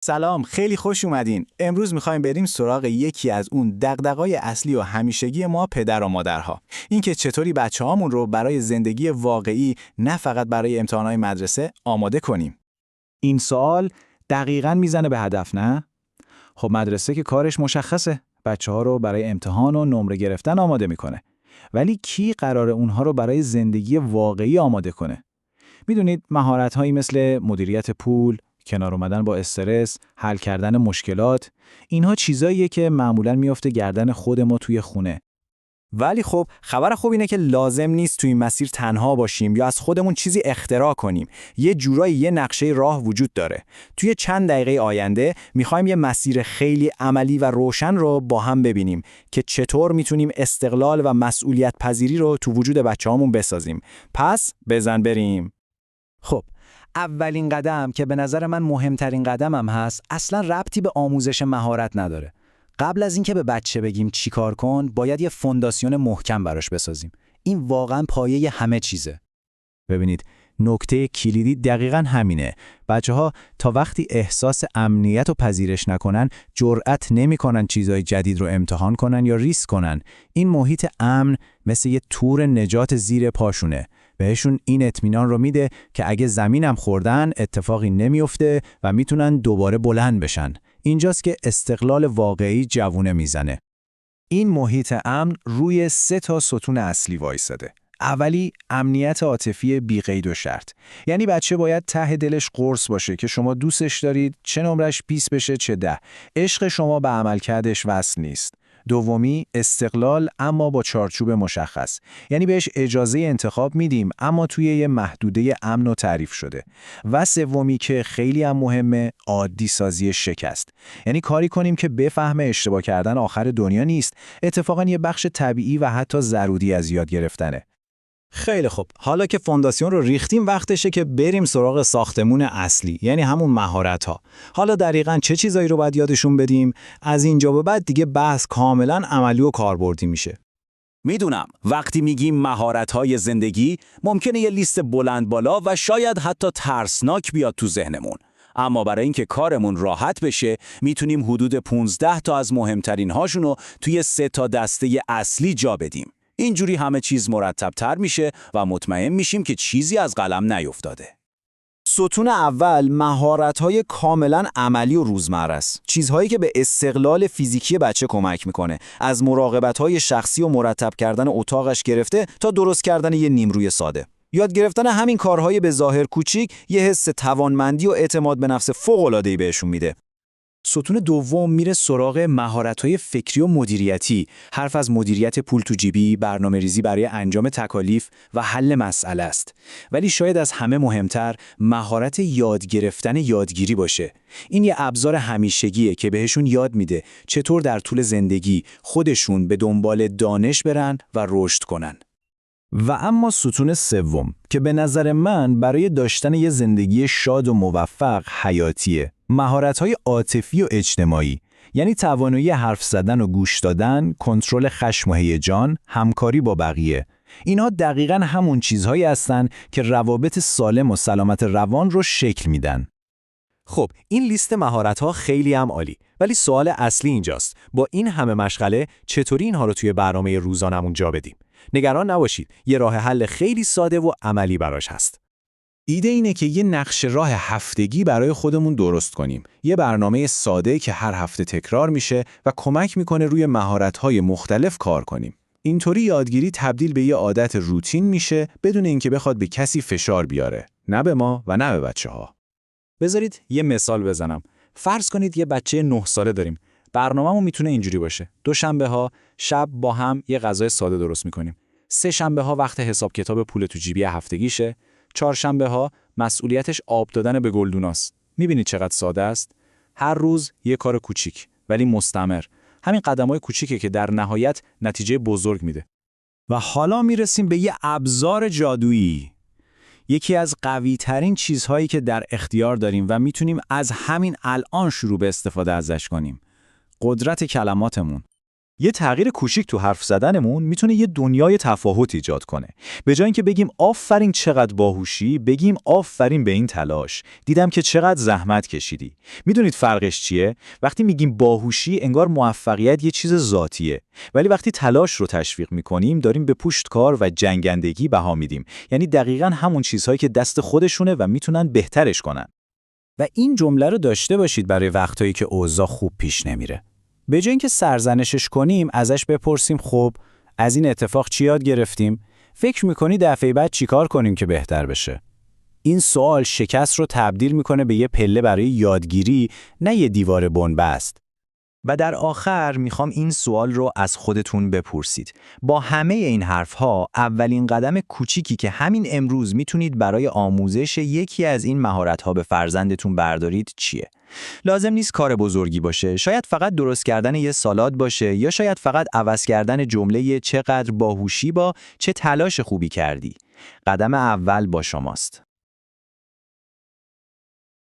سلام، خیلی خوش اومدین. امروز میخوایم بریم سراغ یکی از اون دغدغه‌های اصلی و همیشگی ما پدر و مادرها. اینکه چطوری بچه‌هامون رو برای زندگی واقعی، نه فقط برای امتحانات مدرسه، آماده کنیم. این سوال دقیقاً میزنه به هدف، نه؟ خب مدرسه که کارش مشخصه، بچه‌ها رو برای امتحان و نمره گرفتن آماده میکنه. ولی کی قراره اونها رو برای زندگی واقعی آماده کنه؟ میدونید مهارت‌هایی مثل مدیریت پول، کنار اومدن با استرس، حل کردن مشکلات، اینها چیزاییه که معمولاً میفته گردن خود ما توی خونه. ولی خب خبر خوب اینه که لازم نیست توی این مسیر تنها باشیم یا از خودمون چیزی اختراع کنیم. یه جورایی یه نقشه راه وجود داره. توی چند دقیقه آینده میخوایم یه مسیر خیلی عملی و روشن رو با هم ببینیم که چطور میتونیم استقلال و مسئولیت پذیری رو تو وجود بچه‌هامون بسازیم. پس بزن بریم. خب اولین قدم که به نظر من مهمترین قدمم هست اصلا ربطی به آموزش مهارت نداره. قبل از اینکه به بچه بگیم چی کار کن باید یه فونداسیون محکم براش بسازیم. این واقعا پایه همه چیزه. ببینید نکته کلیدی دقیقاً همینه. بچه‌ها تا وقتی احساس امنیت و پذیرش نکنن جرأت نمی‌کنن چیزای جدید رو امتحان کنن یا ریسک کنن. این محیط امن مثل یه تور نجات زیر پاشونه. بهشون این اطمینان رو میده که اگه زمینم خوردن اتفاقی نمیفته و میتونن دوباره بلند بشن. اینجاست که استقلال واقعی جوونه میزنه. این محیط امن روی 3 ستون اصلی وایساده. اولی امنیت عاطفی بی قید و شرط. یعنی بچه باید ته دلش قرص باشه که شما دوستش دارید، چه نمرش 20 بشه چه 10. عشق شما به عملکردش وصل نیست. دومی استقلال اما با چارچوب مشخص. یعنی بهش اجازه انتخاب میدیم اما توی یه محدوده امن و تعریف شده. و سومی که خیلی هم مهمه عادی سازی شکست. یعنی کاری کنیم که بفهمه اشتباه کردن آخر دنیا نیست، اتفاقا یه بخش طبیعی و حتی ضروری از یاد گرفتنه. خیلی خوب، حالا که فونداسیون رو ریختیم وقتشه که بریم سراغ ساختمون اصلی، یعنی همون مهارت‌ها. حالا دقیقاً چه چیزایی رو باید یادشون بدیم؟ از اینجا به بعد دیگه بحث کاملاً عملی و کاربردی میشه. میدونم وقتی میگیم مهارت‌های زندگی ممکنه یه لیست بلند بالا و شاید حتی ترسناک بیاد تو ذهنمون. اما برای اینکه کارمون راحت بشه میتونیم حدود 15 تا از مهمترین هاشون رو توی 3 دسته اصلی جا بدیم. اینجوری همه چیز مرتب‌تر میشه و مطمئن میشیم که چیزی از قلم نیفتاده. ستون اول مهارت‌های کاملاً عملی و روزمره است. چیزهایی که به استقلال فیزیکی بچه کمک میکنه. از مراقبت‌های شخصی و مرتب کردن اتاقش گرفته تا درست کردن یه نیمروی ساده. یاد گرفتن همین کارهای به ظاهر کوچیک یه حس توانمندی و اعتماد به نفس فوق‌العاده‌ای بهشون میده. ستون دوم میره سراغ مهارت‌های فکری و مدیریتی، حرف از مدیریت پول تو جیبی، برنامه‌ریزی برای انجام تکالیف و حل مسئله است. ولی شاید از همه مهمتر مهارت یاد گرفتن یادگیری باشه. این یه ابزار همیشگیه که بهشون یاد میده چطور در طول زندگی خودشون به دنبال دانش برن و رشد کنن. و اما ستون سوم که به نظر من برای داشتن یه زندگی شاد و موفق حیاتیه، مهارت‌های عاطفی و اجتماعی، یعنی توانایی حرف زدن و گوش دادن، کنترل خشم و هیجان، همکاری با بقیه. اینها دقیقاً همون چیزهایی هستن که روابط سالم و سلامت روان رو شکل میدن. خب این لیست مهارت‌ها خیلی هم عالی، ولی سوال اصلی اینجاست، با این همه مشغله چطوری اینها رو توی برنامه روزانمون جا بدیم؟ نگران نباشید، یه راه حل خیلی ساده و عملی براش هست. ایده اینه که یه نقشه راه هفتگی برای خودمون درست کنیم. یه برنامه ساده که هر هفته تکرار میشه و کمک میکنه روی مهارت‌های مختلف کار کنیم. اینطوری یادگیری تبدیل به یه عادت روتین میشه بدون اینکه بخواد به کسی فشار بیاره. نه به ما و نه به بچه‌ها. بذارید یه مثال بزنم. فرض کنید یه بچه 9 ساله داریم. برنامه‌مون میتونه اینجوری باشه. دوشنبه‌ها شب با هم یه غذای ساده درست می‌کنیم. سه شنبه‌ها وقت حساب کتاب پول تو جیبی هفتگیشه. چهارشنبه‌ها مسئولیتش آب دادن به گلدوناست. می‌بینید چقدر ساده است؟ هر روز یه کار کوچیک ولی مستمر. همین قدم‌های کوچیکه که در نهایت نتیجه بزرگ میده. و حالا میرسیم به یه ابزار جادویی. یکی از قوی‌ترین چیزهایی که در اختیار داریم و میتونیم از همین الان شروع به استفاده ازش کنیم. قدرت کلماتمون. یه تغییر کوچیک تو حرف زدنمون میتونه یه دنیای تفاوت ایجاد کنه. به جای اینکه بگیم آفرین چقدر باهوشی، بگیم آفرین به این تلاش. دیدم که چقدر زحمت کشیدی. میدونید فرقش چیه؟ وقتی میگیم باهوشی انگار موفقیت یه چیز ذاتیه، ولی وقتی تلاش رو تشویق میکنیم داریم به پشتکار و جنگندگی بها میدیم. یعنی دقیقاً همون چیزهایی که دست خودشونه و میتونن بهترش کنن. و این جمله رو داشته باشید برای وقتایی که اوضاع خوب پیش نمیره. به جای اینکه سرزنشش کنیم، ازش بپرسیم خب از این اتفاق چی یاد گرفتیم؟ فکر میکنی دفعه بعد چیکار کنیم که بهتر بشه؟ این سوال شکست رو تبدیل میکنه به یه پله برای یادگیری، نه یه دیوار بن‌بست. و در آخر میخوام این سوال رو از خودتون بپرسید. با همه این حرفها، اولین قدم کوچیکی که همین امروز میتونید برای آموزش یکی از این مهارت‌ها به فرزندتون بردارید چیه؟ لازم نیست کار بزرگی باشه. شاید فقط درست کردن یه سالاد باشه، یا شاید فقط عوض کردن جمله چقدر باهوشی با چه تلاش خوبی کردی. قدم اول با شماست.